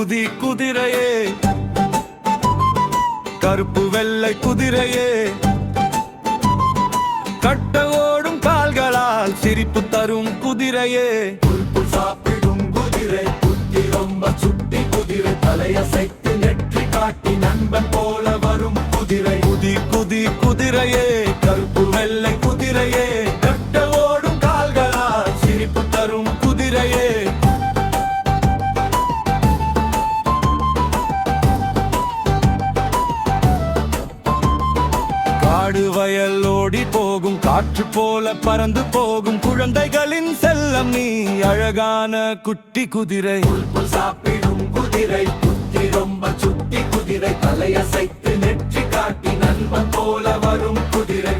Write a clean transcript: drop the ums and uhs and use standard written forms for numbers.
குதி குதிரையே, கருப்பு வெள்ளை குதிரையே, கட்ட ஓடும் கால்களால் சிரிப்பு தரும் குதிரையே. சாப்பிடும் குதிரை, புத்தி ரொம்ப சுட்டி குதிரை, தலையசைத்து நெற்றி காட்டி நண்பன் போல வரும் குதிரை. குதி குதி குதிரையே, கருப்பு வெள்ளை குதிரையே, கட்ட ஓடும் கால்களால் சிரிப்பு தரும் குதிரையே. காடு வயல் ஓடி போகும், காற்று போல பறந்து போகும் குழந்தைகளின் செல்லம் நீ, அழகான குட்டி குதிரை. சாப்பிடும் குதிரை, புத்தி ரொம்ப சுட்டி குதிரை, தலையசைத்து நெற்றி காட்டி நண்பன் போல வரும் குதிரை.